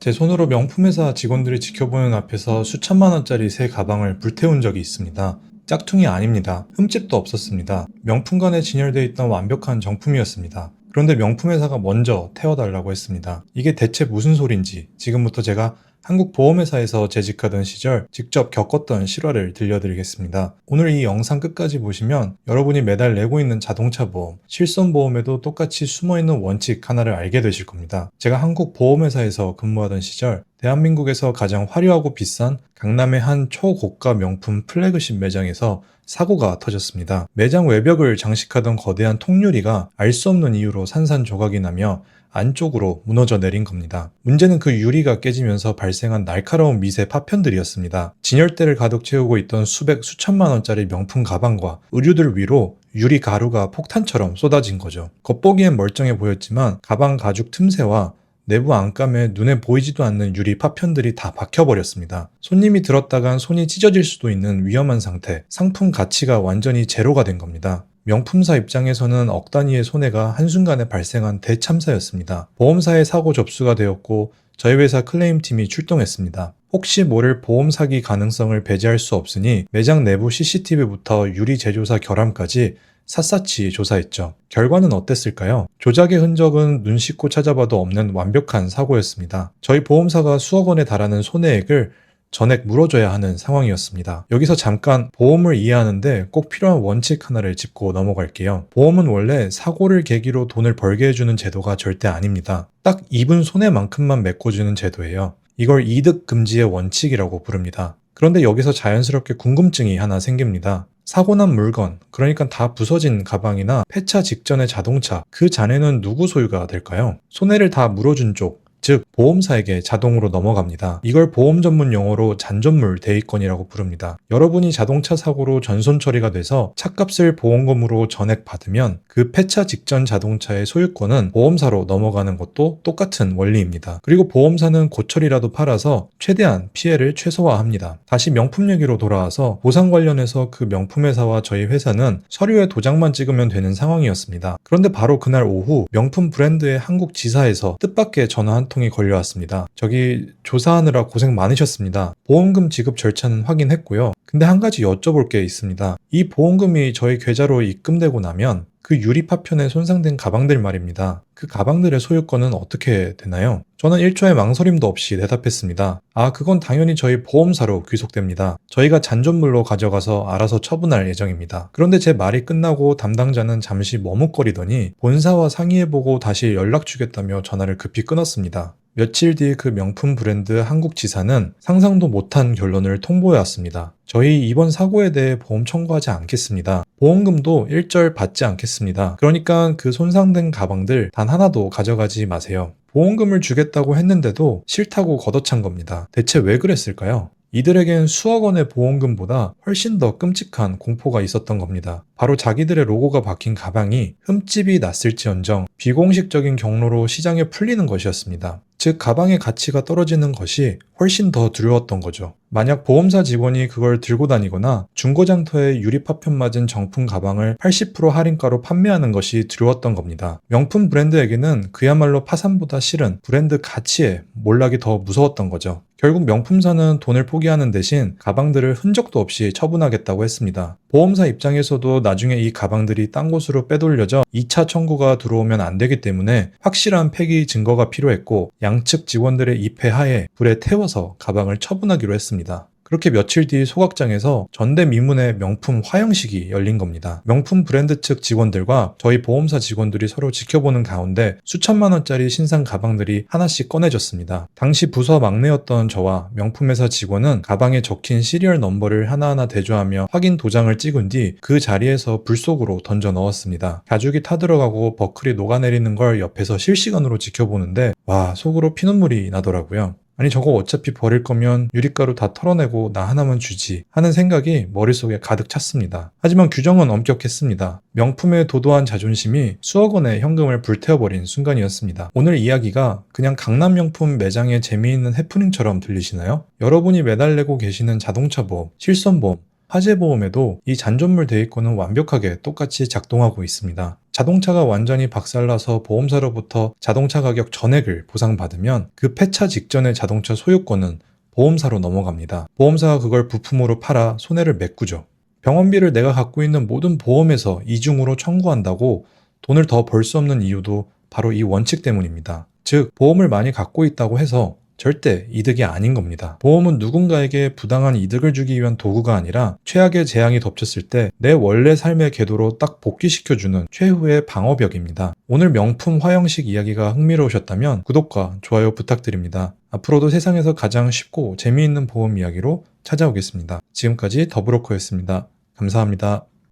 제 손으로 명품회사 직원들이 지켜보는 앞에서 수천만 원짜리 새 가방을 불태운 적이 있습니다. 짝퉁이 아닙니다. 흠집도 없었습니다. 명품관에 진열되어 있던 완벽한 정품이었습니다. 그런데 명품회사가 먼저 태워달라고 했습니다. 이게 대체 무슨 소린지 지금부터 제가 한국 보험회사에서 재직하던 시절 직접 겪었던 실화를 들려드리겠습니다. 오늘 이 영상 끝까지 보시면 여러분이 매달 내고 있는 자동차 보험, 실손보험에도 똑같이 숨어있는 원칙 하나를 알게 되실 겁니다. 제가 한국 보험회사에서 근무하던 시절 대한민국에서 가장 화려하고 비싼 강남의 한 초고가 명품 플래그십 매장에서 사고가 터졌습니다. 매장 외벽을 장식하던 거대한 통유리가 알 수 없는 이유로 산산조각이 나며 안쪽으로 무너져 내린 겁니다. 문제는 그 유리가 깨지면서 발생한 날카로운 미세 파편들이었습니다. 진열대를 가득 채우고 있던 수천만 원짜리 명품 가방과 의류들 위로 유리 가루가 폭탄처럼 쏟아진 거죠. 겉보기엔 멀쩡해 보였지만 가방 가죽 틈새와 내부 안감에 눈에 보이지도 않는 유리 파편들이 다 박혀버렸습니다. 손님이 들었다간 손이 찢어질 수도 있는 위험한 상태, 상품 가치가 완전히 제로가 된 겁니다. 명품사 입장에서는 억 단위의 손해가 한순간에 발생한 대참사였습니다. 보험사에 사고 접수가 되었고 저희 회사 클레임팀이 출동했습니다. 혹시 모를 보험 사기 가능성을 배제할 수 없으니 매장 내부 CCTV부터 유리 제조사 결함까지 샅샅이 조사했죠. 결과는 어땠을까요? 조작의 흔적은 눈 씻고 찾아봐도 없는 완벽한 사고였습니다. 저희 보험사가 수억 원에 달하는 손해액을 전액 물어줘야 하는 상황이었습니다. 여기서 잠깐 보험을 이해하는데 꼭 필요한 원칙 하나를 짚고 넘어갈게요. 보험은 원래 사고를 계기로 돈을 벌게 해주는 제도가 절대 아닙니다. 딱 입은 손해만큼만 메꿔주는 제도예요. 이걸 이득 금지의 원칙이라고 부릅니다. 그런데 여기서 자연스럽게 궁금증이 하나 생깁니다. 사고 난 물건, 그러니까 다 부서진 가방이나 폐차 직전의 자동차, 그 잔해는 누구 소유가 될까요? 손해를 다 물어준 쪽, 즉 보험사에게 자동으로 넘어갑니다. 이걸 보험 전문 용어로 잔존물 대위권이라고 부릅니다. 여러분이 자동차 사고로 전손 처리가 돼서 차값을 보험금으로 전액 받으면 그 폐차 직전 자동차의 소유권은 보험사로 넘어가는 것도 똑같은 원리입니다. 그리고 보험사는 고철이라도 팔아서 최대한 피해를 최소화합니다. 다시 명품 얘기로 돌아와서 보상 관련해서 그 명품회사와 저희 회사는 서류에 도장만 찍으면 되는 상황이었습니다. 그런데 바로 그날 오후 명품 브랜드의 한국 지사에서 뜻밖의 전화 한 통이 걸려왔습니다. 저기 조사하느라 고생 많으셨습니다. 보험금 지급 절차는 확인했고요. 근데 한 가지 여쭤볼 게 있습니다. 이 보험금이 저희 계좌로 입금되고 나면 그 유리 파편에 손상된 가방들 말입니다. 그 가방들의 소유권은 어떻게 되나요? 저는 1초의 망설임도 없이 대답했습니다. 그건 당연히 저희 보험사로 귀속됩니다. 저희가 잔존물로 가져가서 알아서 처분할 예정입니다. 그런데 제 말이 끝나고 담당자는 잠시 머뭇거리더니 본사와 상의해보고 다시 연락 주겠다며 전화를 급히 끊었습니다. 며칠 뒤 그 명품 브랜드 한국 지사는 상상도 못한 결론을 통보해왔습니다. 저희 이번 사고에 대해 보험 청구하지 않겠습니다. 보험금도 일절 받지 않겠습니다. 그러니까 그 손상된 가방들 단 하나도 가져가지 마세요. 보험금을 주겠다고 했는데도 싫다고 걷어찬 겁니다. 대체 왜 그랬을까요? 이들에겐 수억 원의 보험금보다 훨씬 더 끔찍한 공포가 있었던 겁니다. 바로 자기들의 로고가 박힌 가방이 흠집이 났을지언정 비공식적인 경로로 시장에 풀리는 것이었습니다. 즉 가방의 가치가 떨어지는 것이 훨씬 더 두려웠던 거죠. 만약 보험사 직원이 그걸 들고 다니거나 중고장터에 유리 파편 맞은 정품 가방을 80% 할인가로 판매하는 것이 두려웠던 겁니다. 명품 브랜드에게는 그야말로 파산보다 실은 브랜드 가치에 몰락이 더 무서웠던 거죠. 결국 명품사는 돈을 포기하는 대신 가방들을 흔적도 없이 처분하겠다고 했습니다. 보험사 입장에서도 나중에 이 가방들이 딴 곳으로 빼돌려져 2차 청구가 들어오면 안 되기 때문에 확실한 폐기 증거가 필요했고 양측 직원들의 입회 하에 불에 태워서 가방을 처분하기로 했습니다. 그렇게 며칠 뒤 소각장에서 전대미문의 명품 화형식이 열린 겁니다. 명품 브랜드 측 직원들과 저희 보험사 직원들이 서로 지켜보는 가운데 수천만 원짜리 신상 가방들이 하나씩 꺼내졌습니다. 당시 부서 막내였던 저와 명품회사 직원은 가방에 적힌 시리얼 넘버를 하나하나 대조하며 확인 도장을 찍은 뒤 그 자리에서 불 속으로 던져 넣었습니다. 가죽이 타들어가고 버클이 녹아내리는 걸 옆에서 실시간으로 지켜보는데 속으로 피눈물이 나더라고요. 아니 저거 어차피 버릴 거면 유리가루 다 털어내고 나 하나만 주지 하는 생각이 머릿속에 가득 찼습니다. 하지만 규정은 엄격했습니다. 명품의 도도한 자존심이 수억 원의 현금을 불태워버린 순간이었습니다. 오늘 이야기가 그냥 강남 명품 매장의 재미있는 해프닝처럼 들리시나요? 여러분이 매달 내고 계시는 자동차 보험, 실손보험, 화재보험에도 이 잔존물 대위권은 완벽하게 똑같이 작동하고 있습니다. 자동차가 완전히 박살나서 보험사로부터 자동차 가격 전액을 보상받으면 그 폐차 직전의 자동차 소유권은 보험사로 넘어갑니다. 보험사가 그걸 부품으로 팔아 손해를 메꾸죠. 병원비를 내가 갖고 있는 모든 보험에서 이중으로 청구한다고 돈을 더 벌 수 없는 이유도 바로 이 원칙 때문입니다. 즉, 보험을 많이 갖고 있다고 해서 절대 이득이 아닌 겁니다. 보험은 누군가에게 부당한 이득을 주기 위한 도구가 아니라 최악의 재앙이 덮쳤을 때 내 원래 삶의 궤도로 딱 복귀시켜주는 최후의 방어벽입니다. 오늘 명품 화형식 이야기가 흥미로우셨다면 구독과 좋아요 부탁드립니다. 앞으로도 세상에서 가장 쉽고 재미있는 보험 이야기로 찾아오겠습니다. 지금까지 더브로커였습니다. 감사합니다.